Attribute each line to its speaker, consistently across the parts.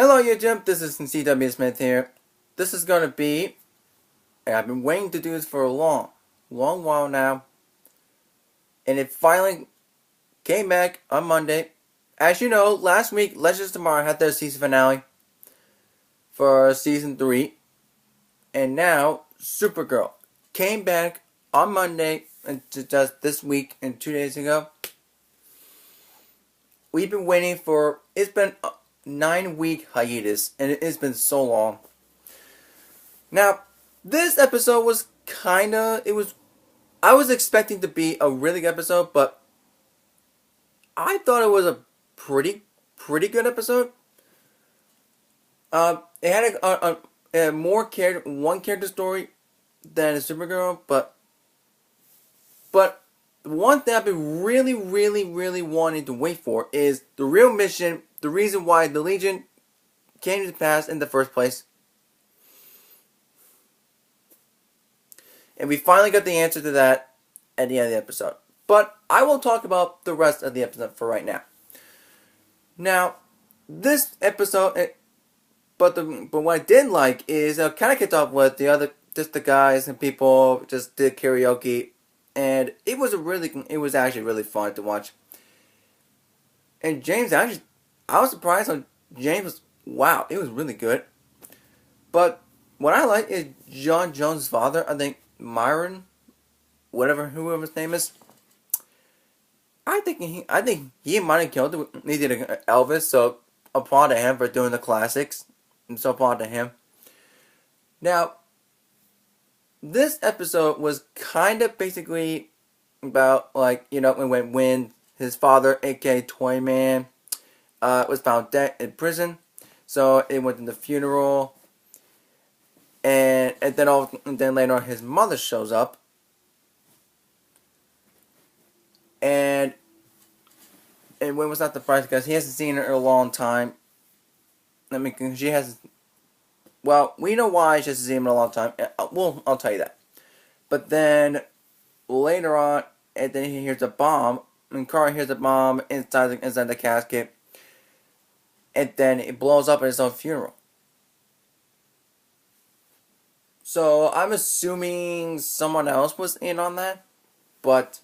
Speaker 1: Hello YouTube, this is CW Smith here. This is gonna be, and I've been waiting to do this for a long while now, and it finally came back on Monday. As you know, last week Legends Tomorrow had their season finale for season 3, and now Supergirl came back on Monday, and just this week and 2 days ago. We've been waiting for, it's been a 9-week hiatus, and it's been so long. Now, this episode was I was expecting to be a really good episode, but I thought it was a pretty good episode. It had a more one character story than Supergirl, but the one thing I've been really wanting to wait for is the real mission, the reason why the Legion came to pass in the first place. And we finally got the answer to that at the end of the episode. But I will talk about the rest of the episode for right now. Now, this episode, but what I did like is kind of kicked off with the guys and people just did karaoke, and it was actually really fun to watch. And I was surprised on James. Wow, it was really good. But what I like is John Jones' father. I think Myron, whoever his name is. I think he might have killed it. He did Elvis, so applaud to him for doing the classics. And so applaud to him. Now, this episode was kind of basically about when his father, aka Toy Man, was found dead in prison. So it went to the funeral. And then later on, his mother shows up, and Wayne was not surprised because he hasn't seen her in a long time. I mean, she hasn't. Well, we know why she hasn't seen him in a long time. Well, I'll tell you that. But then later on, and then he hears a bomb, and Carl hears a bomb inside the casket, and then it blows up at his own funeral. So I'm assuming someone else was in on that, but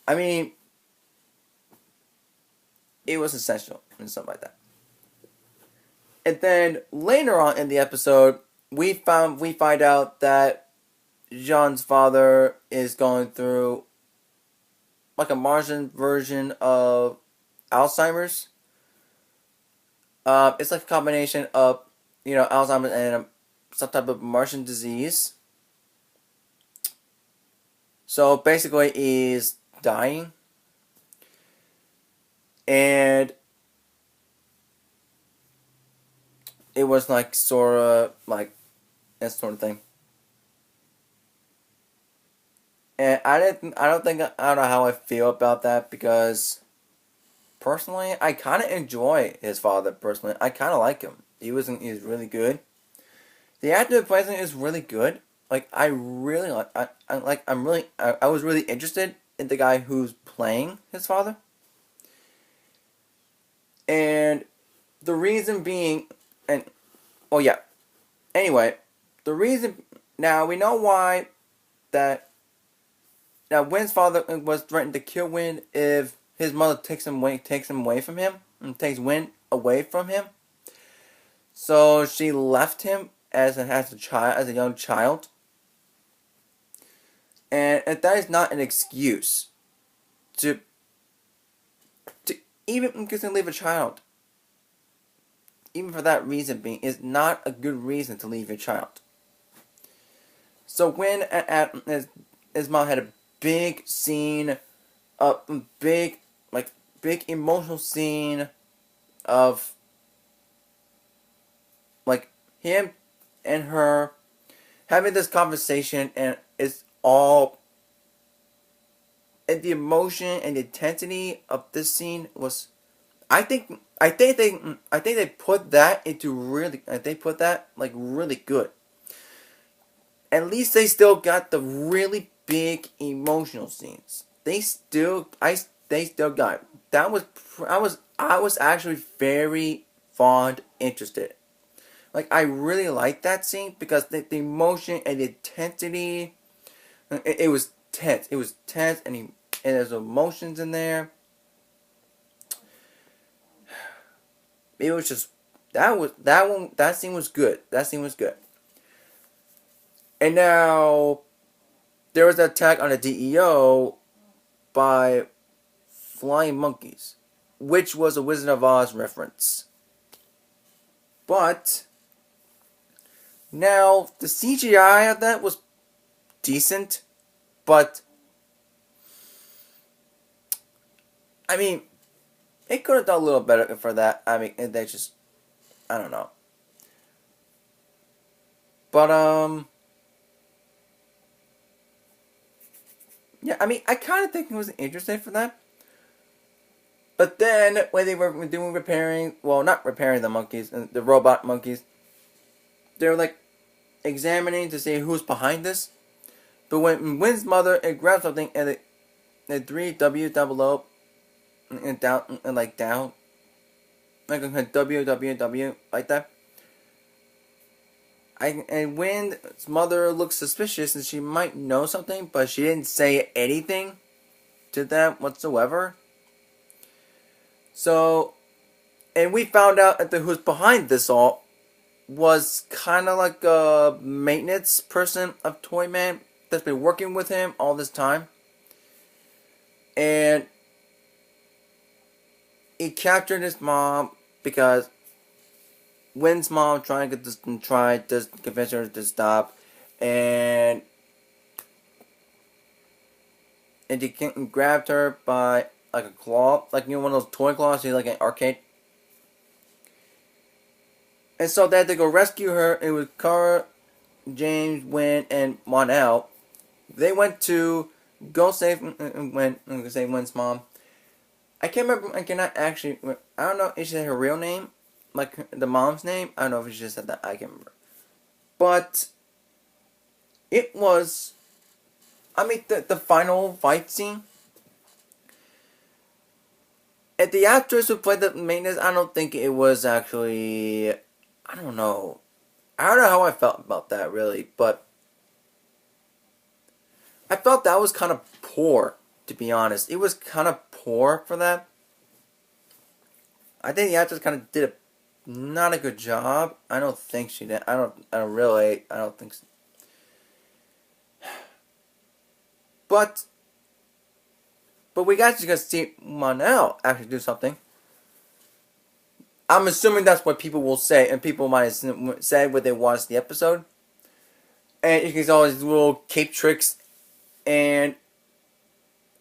Speaker 1: I mean, it was essential and stuff like that. And then later on in the episode, we find out that Jean's father is going through like a Martian version of Alzheimer's. It's like a combination of Alzheimer's and some type of Martian disease. So basically he's dying. And it was like sorta like that sort of thing. And I don't know how I feel about that, because personally I kinda enjoy his father personally. I kinda like him. He's really good. The actor who plays him is really good. Like I really like. I was really interested in the guy who's playing his father. And the reason being, Anyway, the reason now we know why that. Now, Wynn's father was threatened to kill Wynn if his mother takes him away from him, and takes Wynn away from him. So she left him as a young child, and that is not an excuse to even leave a child. Even for that reason being, is not a good reason to leave your child. So when his mom had a big scene, big emotional scene of like him and her having this conversation, and it's all, and the emotion and the intensity of this scene was, I think they put that into really, they put that like really good. At least they still got the really big emotional scenes. They still got it. I was actually very fond, interested. Like, I really liked that scene because the emotion and the intensity, it was tense. It was tense, and there's emotions in there. It was just that scene was good. That scene was good. And now there was an attack on the DEO by flying monkeys, which was a Wizard of Oz reference. But now the CGI of that was decent, but I mean, it could have done a little better for that. I mean, they just, I don't know. But yeah, I mean, I kind of think it was interesting for that. But then when they were doing repairing, well, not repairing the monkeys, the robot monkeys, they were like examining to see who's behind this. But when Wynn's mother grabbed something and the 3W down below and down and like down, like a W W W like that. And Wynn's mother looked suspicious and she might know something, but she didn't say anything to them whatsoever. So, and we found out that who's behind this all was kind of like a maintenance person of Toyman that's been working with him all this time. And he captured his mom because Wynn's mom tried to convince her to stop, and he grabbed her by like a claw, like one of those toy claws, like an arcade. And so they had to go rescue her. It was Kara, James, Wynn, and Monel. They went to go save Wynn's mom. I can't remember. I cannot actually. I don't know if she said her real name, like the mom's name. I don't know if she just said that. I can't remember. But it was. I mean, the final fight scene. And the actress who played the maintenance, I don't think it was actually. I don't know. I don't know how I felt about that really, but I felt that was kind of poor, to be honest. It was kind of poor for that. I think the actress kind of did not a good job. I don't think she did. I don't think so. But we actually got to see Monel actually do something. I'm assuming that's what people will say, and people might have said when they watched the episode. And you can see all these little cape tricks, and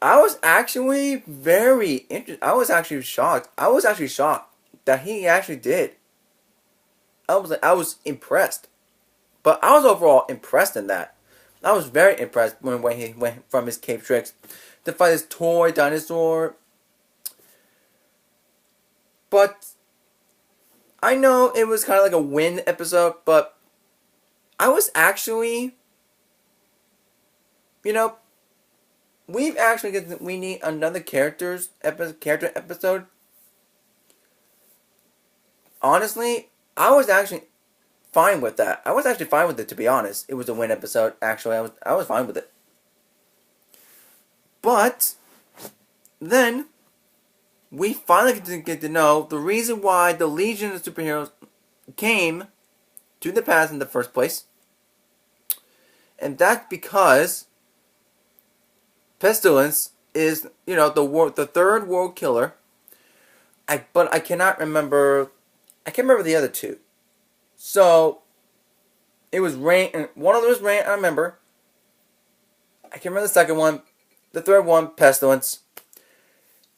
Speaker 1: I was actually very interested. I was actually shocked. I was actually shocked that he actually did. I was impressed, but I was overall impressed in that. I was very impressed when he went from his cape tricks to fight his toy dinosaur. But I know it was kind of like a Win episode, but I was actually, we need another character episode. Honestly, I was actually fine with that. I was actually fine with it, to be honest. It was a Win episode. Actually, I was fine with it. But then we finally get to know the reason why the Legion of Superheroes came to the past in the first place. And that's because Pestilence is, the third world killer. But I cannot remember. I can't remember the other two. So it was Rain. One of them was Rain. I remember. I can't remember the second one. The third one, Pestilence.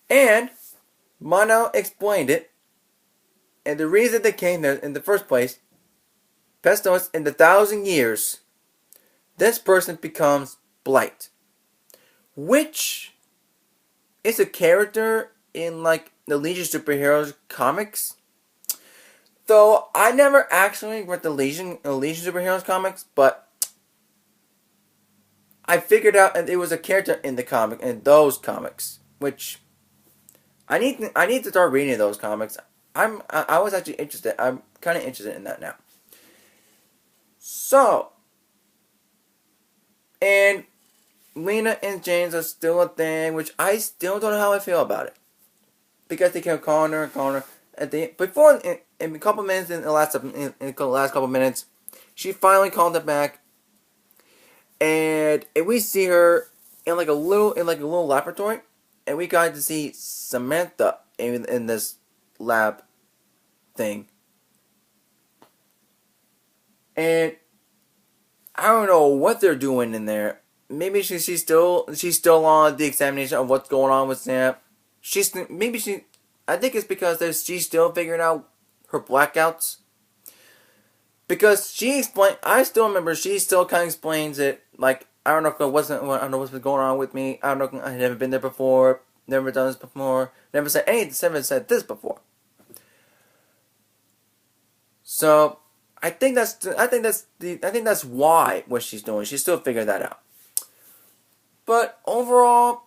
Speaker 1: And Mono explained it. And the reason they came there in the first place, Pestilence, in the 1,000 years, this person becomes Blight. Which is a character in, like, the Legion Superheroes comics. Though I never actually read the Legion Superheroes comics, but I figured out that it was a character in those comics, which I need to start reading those comics. I was actually interested. I'm kind of interested in that now. So, and Lena and James are still a thing, which I still don't know how I feel about it. Because they kept calling her and calling her. Before, in a couple minutes, in the last couple minutes, she finally called it back. And we see her in like a little laboratory. And we got to see Samantha in this lab thing. And I don't know what they're doing in there. Maybe she's still on the examination of what's going on with Sam. I think it's because she's still figuring out her blackouts. Because she explained, I still remember she still kind of explains it like I don't know I don't know what's been going on with me. I don't know. I never been there before. Never done this before. Never said anything. Never said this before. So I think that's why what she's doing. She's still figuring that out. But overall,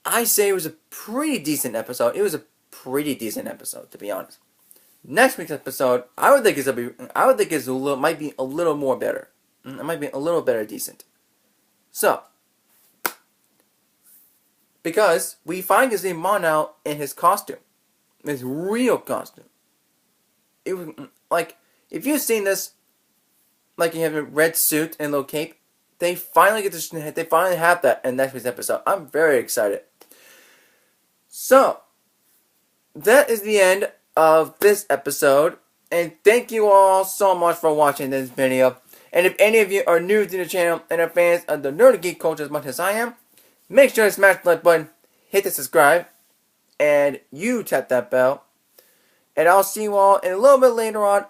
Speaker 1: I say it was a pretty decent episode. It was a pretty decent episode, to be honest. Next week's episode, I would think might be a little more better. It might be a little better decent. So, because we find his Mon now in his costume. His real costume. It was like, if you've seen this, like you have a red suit and little cape, they finally have that in next week's episode. I'm very excited. So, that is the end of this episode, and thank you all so much for watching this video. And if any of you are new to the channel and are fans of the Nerd Geek culture as much as I am, make sure to smash the like button, hit the subscribe, and you tap that bell. And I'll see you all in a little bit later on.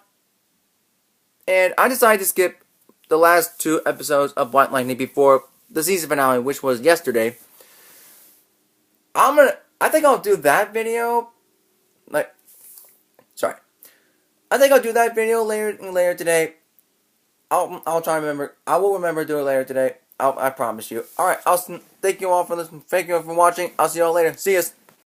Speaker 1: And I decided to skip the last 2 episodes of White Lightning before the season finale, which was yesterday. I think I'll do that video. I think I'll do that video later today. I'll try and remember. I will remember to do it later today. I promise you. Alright, thank you all for listening. Thank you all for watching. I'll see you all later. See ya.